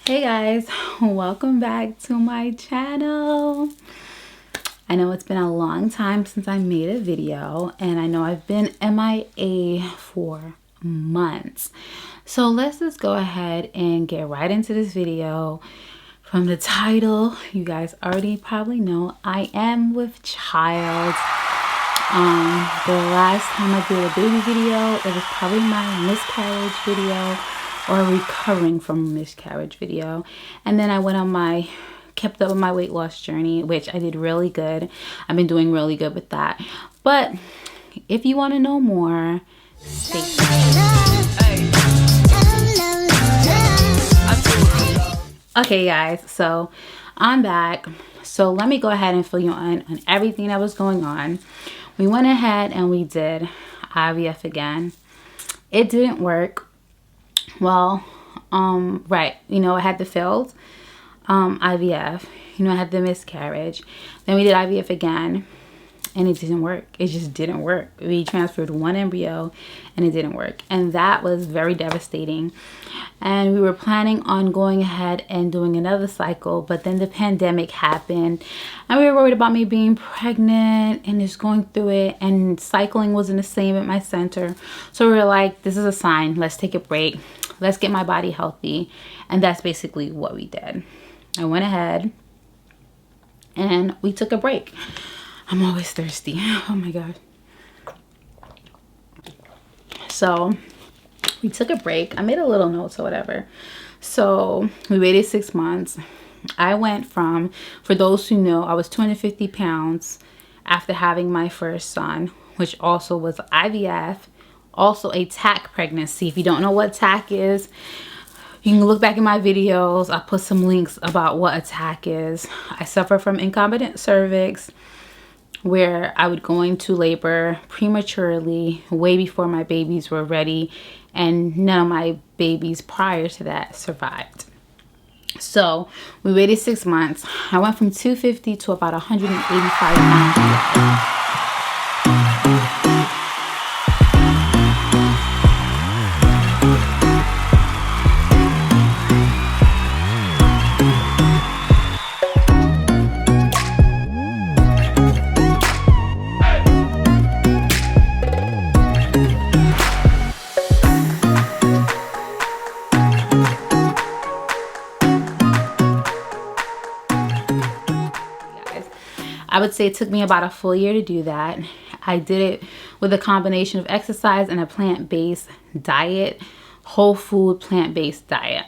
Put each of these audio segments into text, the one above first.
Hey guys, welcome back to my channel. I know it's been a long time since I made a video, and I know I've been MIA for months. So let's just go ahead and get right into this video. From the title, you guys already probably know I am with child. The last time I did a baby video, it was probably my miscarriage video or recovering from miscarriage video. And then I went on kept up with my weight loss journey, which I did really good. I've been doing really good with that. But if you want to know more, stay tuned. Okay guys, so I'm back. So let me go ahead and fill you on everything that was going on. We went ahead and we did IVF again. It didn't work. Well, right, I had the failed IVF, I had the miscarriage. Then we did IVF again, and it didn't work. It just didn't work. We transferred one embryo, and it didn't work. And that was very devastating. And we were planning on going ahead and doing another cycle, but then the pandemic happened, and we were worried about me being pregnant and just going through it, and cycling wasn't the same at my center. So we were like, this is a sign. Let's take a break. Let's get my body healthy. And that's basically what we did. I went ahead and we took a break. I'm always thirsty. Oh my God. So we took a break. I made a little notes or whatever. So we waited 6 months. I went from, for those who know, I was 250 pounds after having my first son, which also was IVF, also a TAC pregnancy. If you don't know what TAC is, you can look back in my videos. I'll put some links about what a TAC is. I suffer from incompetent cervix, where I would go into labor prematurely way before my babies were ready, and none of my babies prior to that survived. So we waited 6 months. I went from 250 to about 185 pounds. I would say it took me about a full year to do that. I did it with a combination of exercise and a plant-based diet, whole food plant-based diet.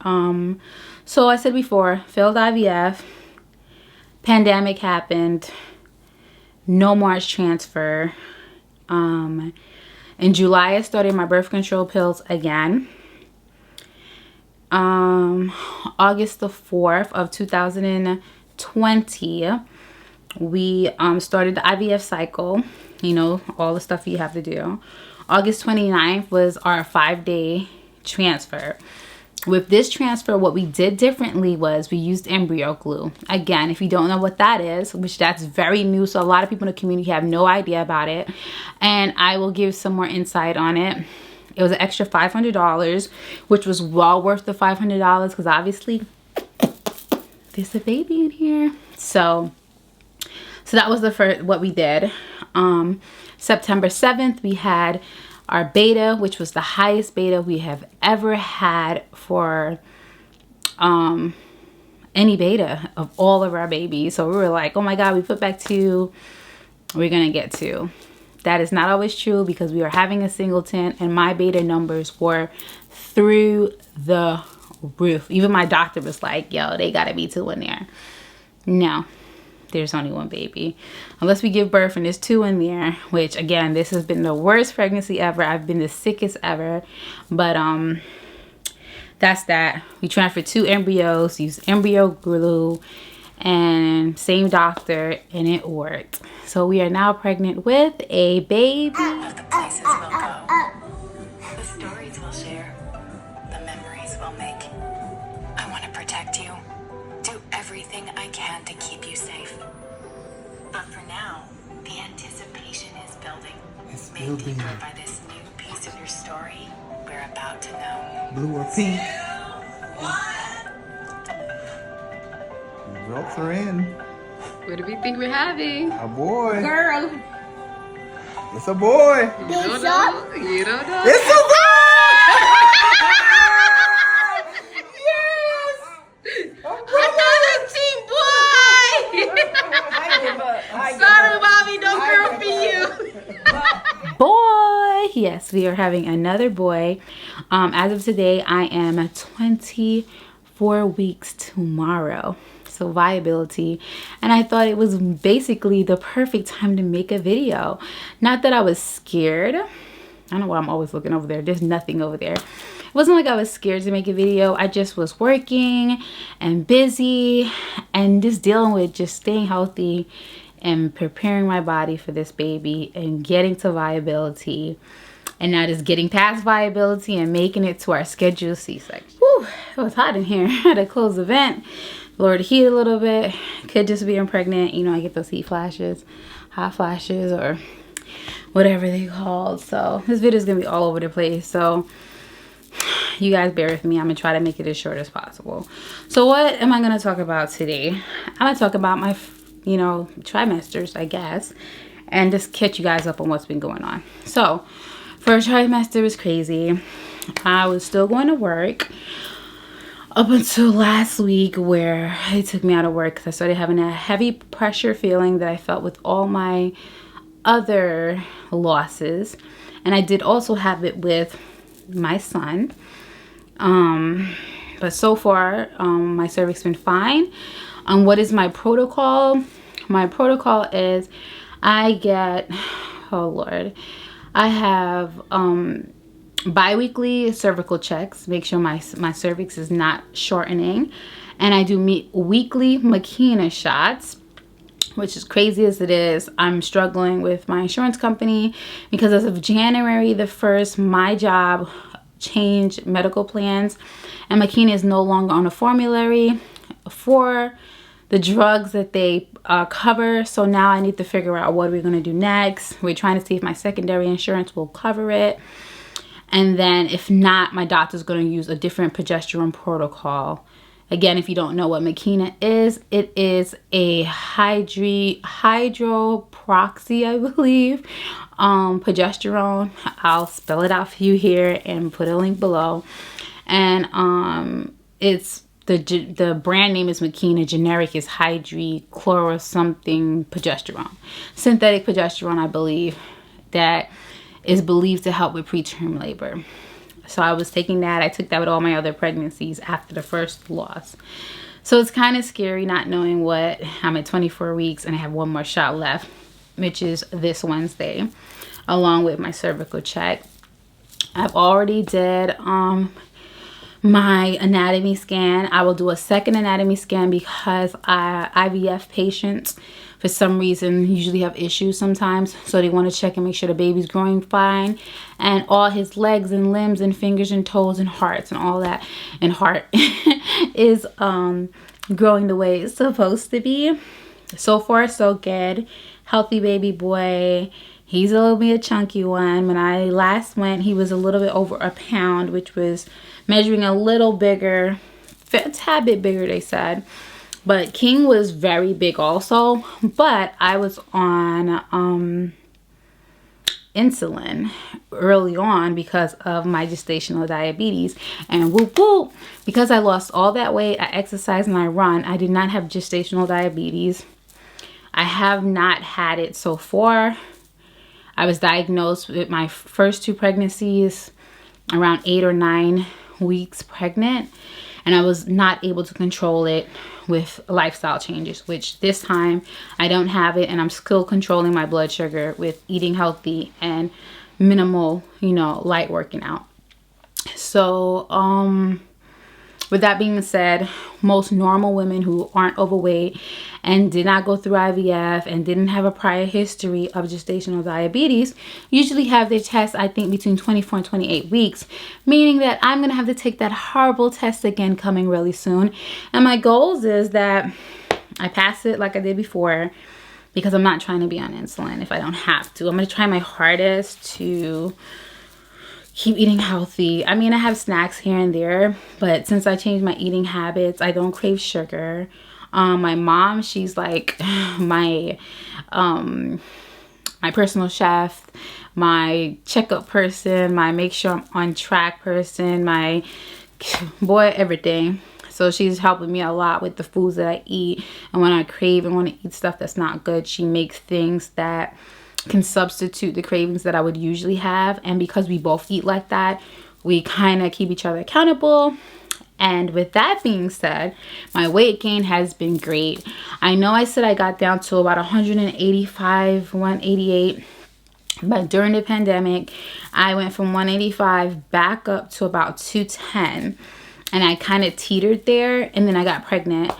So I said before, failed IVF, pandemic happened, no March transfer. In July, I started my birth control pills again. August the 4th of 2020, we started the IVF cycle, all the stuff you have to do. August 29th was our 5-day transfer. With this transfer, what we did differently was we used embryo glue. Again, if you don't know what that is, which that's very new, so a lot of people in the community have no idea about it, and I will give some more insight on it. It was an extra $500, which was well worth the $500 because obviously there's a baby in here. So that was the first, what we did. September 7th, we had our beta, which was the highest beta we have ever had for any beta of all of our babies. So we were like, oh my God, we put back 2, we're gonna get 2. That is not always true because we are having a singleton, and my beta numbers were through the roof. Even my doctor was like, yo, they gotta be 2 in there. No, there's only 1 baby. Unless we give birth and there's 2 in there, which again, this has been the worst pregnancy ever. I've been the sickest ever. But that's that. We transferred 2 embryos, used embryo glue, and same doctor, and it worked. So we are now pregnant with a baby. The places we'll go, the stories we'll share, the memories we'll make. I want to protect you, do everything I can to keep you safe. But for now, the anticipation is building. It's Made building. deeper by this new piece of your story we're about to know. Blue or pink? 2, 1. Results are in. What do we think we're having? A boy. Girl. It's a boy. You don't know. You don't know. It's a boy! Another team boy! Sorry, mommy, no girl for you. Boy! Yes, we are having another boy. As of today, I am 24 weeks tomorrow. So viability, and I thought it was basically the perfect time to make a video. Not that I was scared. I don't know why I'm always looking over there. There's nothing over there. It wasn't like I was scared to make a video. I just was working and busy and just dealing with just staying healthy and preparing my body for this baby and getting to viability, and now just getting past viability and making it to our scheduled C-section. Whew, it was hot in here. I had to close the vent. Lower the heat a little bit. Could just be I'm pregnant. You know, I get those heat flashes, hot flashes, or whatever they called. So this video is gonna be all over the place. So you guys bear with me. I'm gonna try to make it as short as possible. So what am I gonna talk about today? I'm gonna talk about my, you know, trimesters, I guess, and just catch you guys up on what's been going on. So first trimester was crazy. I was still going to work up until last week, where they took me out of work because I started having a heavy pressure feeling that I felt with all my other losses. And I did also have it with my son. But so far, my cervix been fine. What is my protocol? My protocol is I get, oh Lord, I have bi-weekly cervical checks, make sure my cervix is not shortening, and I do weekly McKenna shots, which is crazy as it is. I'm struggling with my insurance company because as of January the 1st, my job changed medical plans, and McKenna is no longer on a formulary for the drugs that they cover. So now I need to figure out what we're going to do next. We're trying to see if my secondary insurance will cover it. And then if not, my doctor's going to use a different progesterone protocol. Again, if you don't know what McKenna is, it is a hydroproxy, I believe, progesterone. I'll spell it out for you here and put a link below. And it's the brand name is McKenna. Generic is hydrochloro something progesterone. Synthetic progesterone, I believe, that is believed to help with preterm labor. So I was taking that. I took that with all my other pregnancies after the first loss. So it's kind of scary not knowing what. I'm at 24 weeks and I have one more shot left, which is this Wednesday, along with my cervical check. I've already did my anatomy scan. I will do a second anatomy scan because IVF patients, for some reason, usually have issues sometimes. So they want to check and make sure the baby's growing fine. And all his legs and limbs and fingers and toes and hearts and all that. And heart is growing the way it's supposed to be. So far, so good. Healthy baby boy. He's a little bit a chunky one. When I last went, he was a little bit over a pound, which was measuring a little bigger, a tad bit bigger, they said. But King was very big also, but I was on insulin early on because of my gestational diabetes. And whoop whoop, because I lost all that weight, I exercise and I run, I did not have gestational diabetes. I have not had it so far. I was diagnosed with my first two pregnancies around 8 or 9 weeks pregnant. And I was not able to control it with lifestyle changes, which this time I don't have it. And I'm still controlling my blood sugar with eating healthy and minimal, you know, light working out. So, with that being said, most normal women who aren't overweight and did not go through IVF and didn't have a prior history of gestational diabetes usually have their test, I think, between 24 and 28 weeks, meaning that I'm going to have to take that horrible test again coming really soon. And my goals is that I pass it like I did before, because I'm not trying to be on insulin if I don't have to. I'm going to try my hardest to keep eating healthy. I mean, I have snacks here and there, but since I changed my eating habits, I don't crave sugar. My mom, she's like my my personal chef, my checkup person, my make sure I'm on track person, my boy, everything. So she's helping me a lot with the foods that I eat. And when I crave and want to eat stuff that's not good, she makes things that can substitute the cravings that I would usually have. And because we both eat like that, we kind of keep each other accountable. And with that being said, my weight gain has been great. I know I said I got down to about 185, 188. But during the pandemic, I went from 185 back up to about 210. And I kind of teetered there. And then I got pregnant.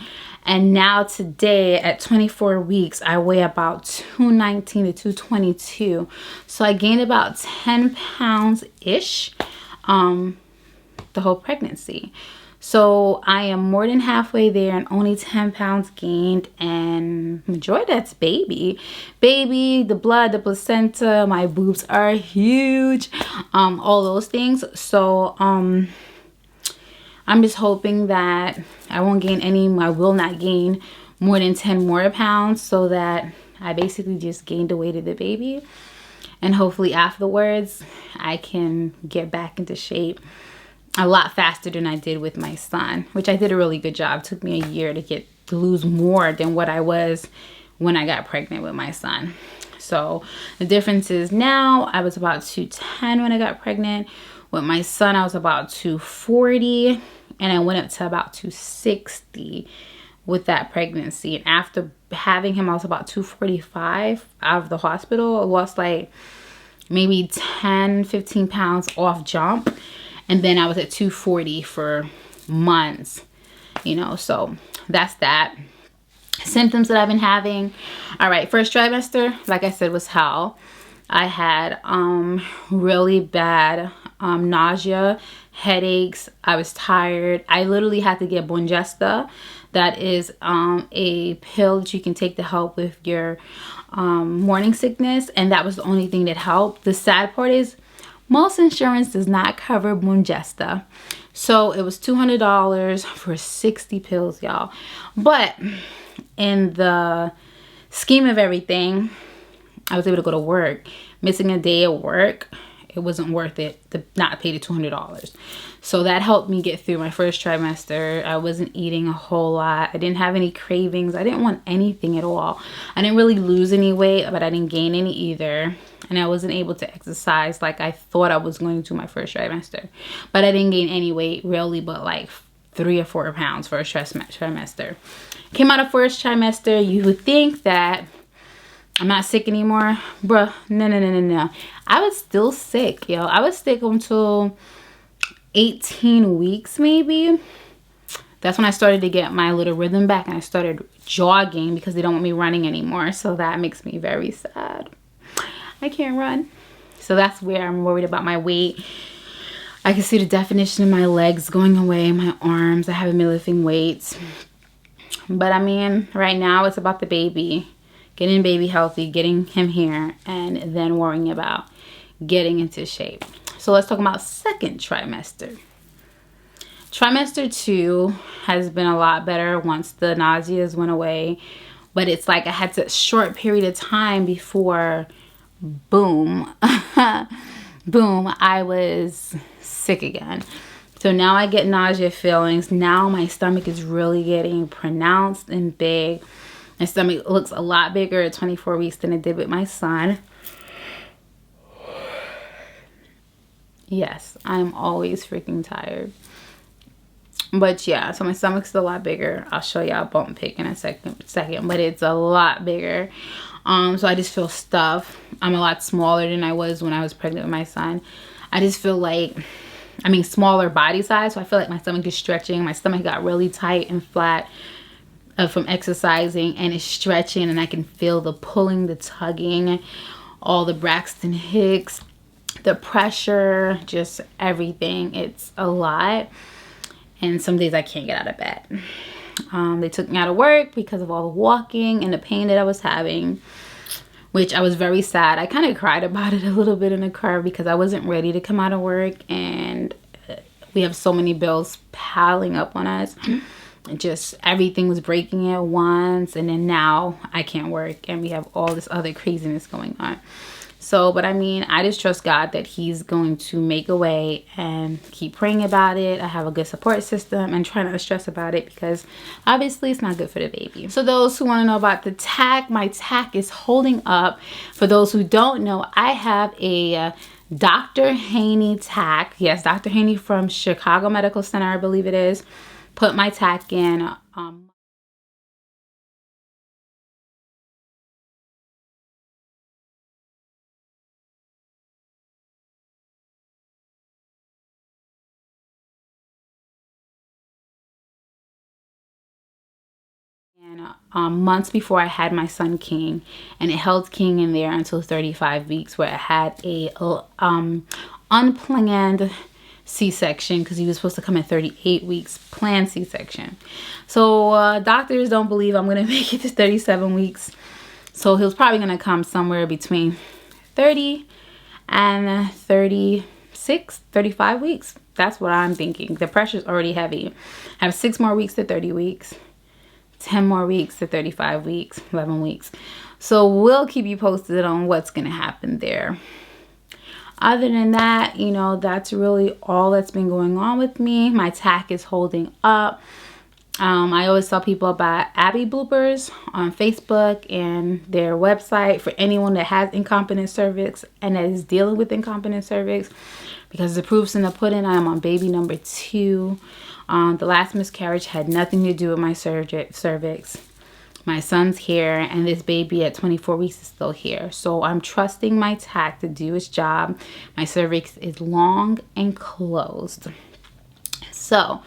And now today at 24 weeks, I weigh about 219 to 222. So I gained about 10 pounds-ish the whole pregnancy. So I am more than halfway there and only 10 pounds gained, and majority that's baby, the blood, the placenta, my boobs are huge, all those things. So I'm just hoping that I won't gain I will not gain more than 10 more pounds, so that I basically just gained the weight of the baby, and hopefully afterwards I can get back into shape a lot faster than I did with my son, which I did a really good job. It took me a year to lose more than what I was when I got pregnant with my son. So the difference is now I was about 210 when I got pregnant. With my son, I was about 240, and I went up to about 260 with that pregnancy. And after having him, I was about 245 out of the hospital. I lost like maybe 10, 15 pounds off jump. And then I was at 240 for months, you know, so that's that. Symptoms that I've been having. All right, first trimester, like I said, was hell. I had really bad nausea, headaches. I was tired. I literally had to get Bongesta. That is a pill that you can take to help with your morning sickness. And that was the only thing that helped. The sad part is, most insurance does not cover Bongesta. So it was $200 for 60 pills, y'all. But in the scheme of everything, I was able to go to work. Missing a day of work, it wasn't worth it to not pay the $200. So that helped me get through my first trimester. I wasn't eating a whole lot. I didn't have any cravings. I didn't want anything at all. I didn't really lose any weight, but I didn't gain any either. And I wasn't able to exercise like I thought I was going to my first trimester. But I didn't gain any weight really, but like 3 or 4 pounds first trimester. Came out of first trimester, you would think that I'm not sick anymore. Bruh, no. I was still sick, yo. I was sick until 18 weeks maybe. That's when I started to get my little rhythm back, and I started jogging because they don't want me running anymore. So that makes me very sad. I can't run. So that's where I'm worried about my weight. I can see the definition of my legs going away, my arms. I haven't been lifting weights. But I mean, right now it's about the baby. Getting baby healthy, getting him here, and then worrying about getting into shape. So let's talk about second trimester. Trimester 2 has been a lot better once the nauseas went away. But it's like I had a short period of time before boom, boom, I was sick again. So now I get nausea feelings. Now my stomach is really getting pronounced and big. My stomach looks a lot bigger at 24 weeks than it did with my son. Yes, I'm always freaking tired. But yeah, so my stomach's a lot bigger. I'll show y'all a bump pic in a second, but it's a lot bigger. So I just feel stuffed. I'm a lot smaller than I was when I was pregnant with my son. I just feel like, I mean, smaller body size. So I feel like my stomach is stretching. My stomach got really tight and flat from exercising, and it's stretching, and I can feel the pulling, the tugging, all the Braxton Hicks, the pressure, just everything. It's a lot. And some days I can't get out of bed. They took me out of work because of all the walking and the pain that I was having, which I was very sad. I kind of cried about it a little bit in the car because I wasn't ready to come out of work, and we have so many bills piling up on us. just everything was breaking at once, and then now I can't work and we have all this other craziness going on. So, but I mean, I just trust God that he's going to make a way, and keep praying about it. I have a good support system and try not to stress about it, because obviously it's not good for the baby. So those who want to know about the TAC, my TAC is holding up. For those who don't know, I have a Dr. HANEY TAC. Yes, Dr. HANEY from Chicago Medical Center, I believe it is, put my TAC in. And months before I had my son King, and it held King in there until 35 weeks, where I had a unplanned C-section, because he was supposed to come at 38 weeks, planned C-section. So doctors don't believe I'm gonna make it to 37 weeks, so he was probably gonna come somewhere between 30 and 36, 35 weeks. That's what I'm thinking. The pressure's already heavy. I have 6 more weeks to 30 weeks, 10 more weeks to 35 weeks, 11 weeks. So we'll keep you posted on what's going to happen there. Other than that, you know, that's really all that's been going on with me. My TAC is holding up. I always tell people about Abbyloopers on Facebook and their website for anyone that has incontinent cervix and that is dealing with incontinent cervix, because the proof's in the pudding. I am on baby number 2. The last miscarriage had nothing to do with my cervix. My son's here, and this baby at 24 weeks is still here. So I'm trusting my TAC to do its job. My cervix is long and closed. So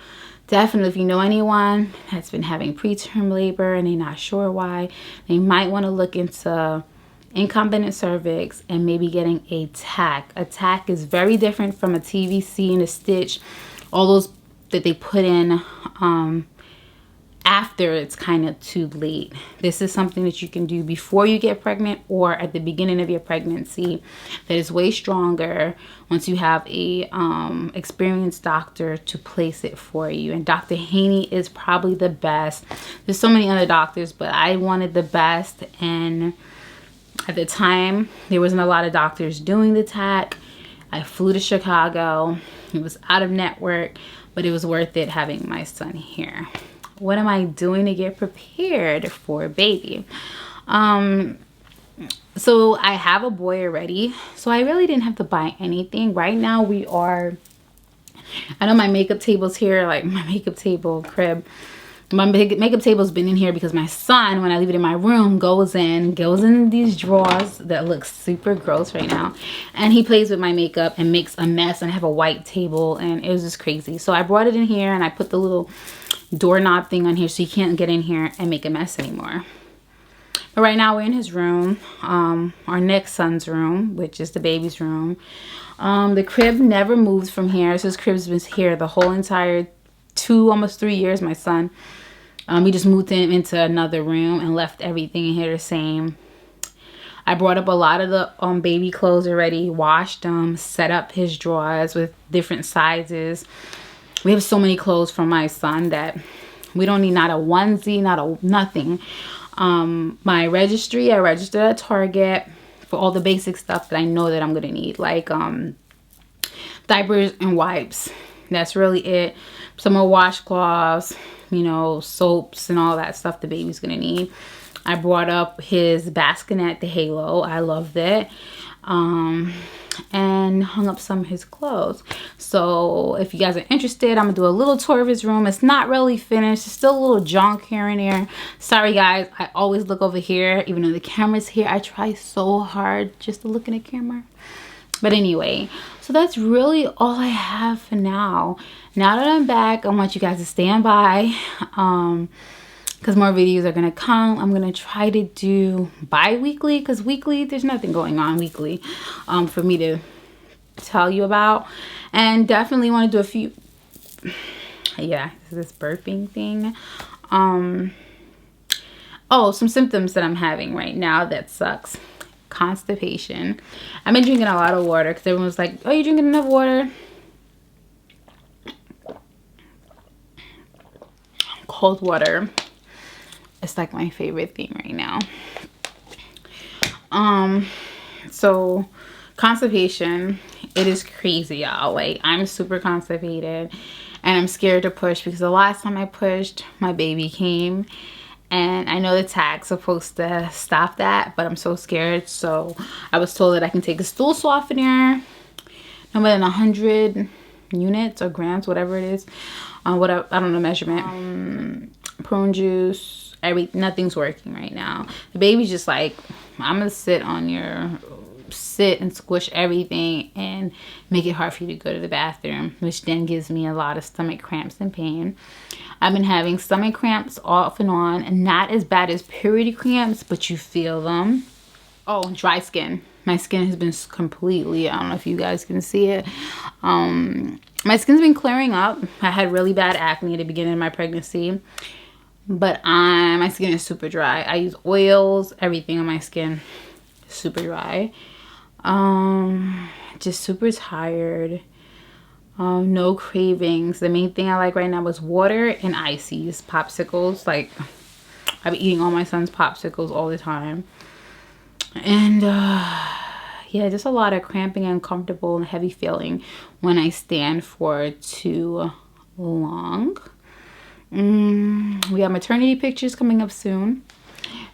definitely, if you know anyone that's been having preterm labor and they're not sure why, they might want to look into incontinent cervix and maybe getting a TAC. A TAC is very different from a TVC and a stitch, all those that they put in after it's kind of too late. This is something that you can do before you get pregnant or at the beginning of your pregnancy, that is way stronger once you have a experienced doctor to place it for you. And Dr. HANEY is probably the best. There's so many other doctors, but I wanted the best, and at the time there wasn't a lot of doctors doing the TAC. I flew to Chicago. It was out of network, but it was worth it having my son here. What am I doing to get prepared for a baby? So I have a boy already, so I really didn't have to buy anything. Right now we are, I know my makeup table's here, like my makeup table crib. My makeup table's been in here because my son, when I leave it in my room, goes in these drawers that look super gross right now, and he plays with my makeup and makes a mess, and I have a white table, and it was just crazy. So I brought it in here, and I put the little doorknob thing on here so he can't get in here and make a mess anymore. But right now we're in his room, our next son's room, which is the baby's room. The crib never moves from here. So his crib's been here the whole entire almost 3 years, my son. We just moved him into another room and left everything in here the same. I brought up a lot of the baby clothes already, washed them, set up his drawers with different sizes. We have so many clothes from my son that we don't need not a onesie, nothing. My registry, I registered at Target for all the basic stuff that I know that I'm gonna need, like diapers and wipes. That's really it. Some more washcloths, you know, soaps and all that stuff the baby's gonna need. I brought up his bassinet, the Halo. I loved it. And hung up some of his clothes. So if you guys are interested, I'm gonna do a little tour of his room. It's not really finished. It's still a little junk here and there. Sorry guys, I always look over here even though the camera's here. I try so hard just to look in the camera. But anyway, so that's really all I have for now. Now that I'm back, I want you guys to stand by, because more videos are gonna come. I'm gonna try to do bi-weekly, because weekly there's nothing going on weekly for me to tell you about. And definitely want to do a few, yeah, this burping thing. Oh, some symptoms that I'm having right now that sucks. Constipation. I've been drinking a lot of water because everyone's like, oh, you drinking enough water? I'm cold water. It's like my favorite thing right now. So constipation, it is crazy, y'all. Like, I'm super constipated and I'm scared to push because the last time I pushed, my baby came. And I know the TAC's supposed to stop that, but I'm so scared. So I was told that I can take a stool softener, no more than 100 units or grams, whatever it is. I don't know measurement. Prune juice, nothing's working right now. The baby's just like, I'm gonna sit and squish everything and make it hard for you to go to the bathroom, which then gives me a lot of stomach cramps and pain. I've been having stomach cramps off and on, and not as bad as period cramps, but you feel them. Oh, dry skin. My skin has been completely, I don't know if you guys can see it. My skin's been clearing up. I had really bad acne at the beginning of my pregnancy, but my skin is super dry. I use oils, everything on my skin, super dry. Just super tired. No cravings. The main thing I like right now is water and ices, popsicles. Like, I've been eating all my son's popsicles all the time. And yeah, just a lot of cramping, uncomfortable and heavy feeling when I stand for too long. We have maternity pictures coming up soon.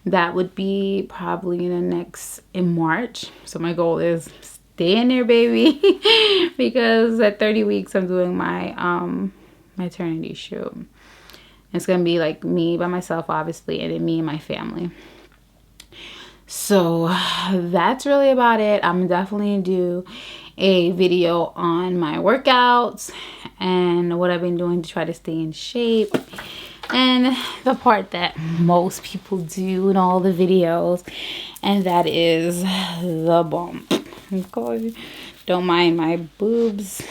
That would be probably in March. So my goal is stay in there, baby, because at 30 weeks I'm doing my maternity shoot. It's gonna be like me by myself, obviously, and then me and my family. So that's really about it. I'm definitely gonna do a video on my workouts and what I've been doing to try to stay in shape, and the part that most people do in all the videos, and that is the bump. Okay, don't mind my boobs.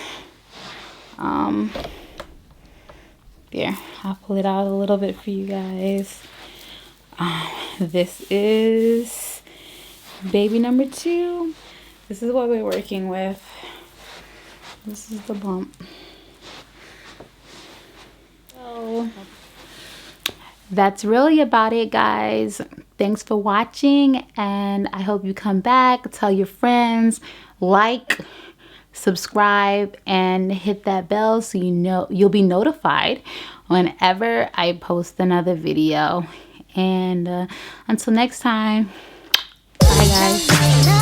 There, I'll pull it out a little bit for you guys. This is baby number 2. This is what we're working with. This is the bump. So that's really about it, guys. Thanks for watching, and I hope you come back, tell your friends, like, subscribe, and hit that bell so you'll be notified whenever I post another video. And until next time, bye guys.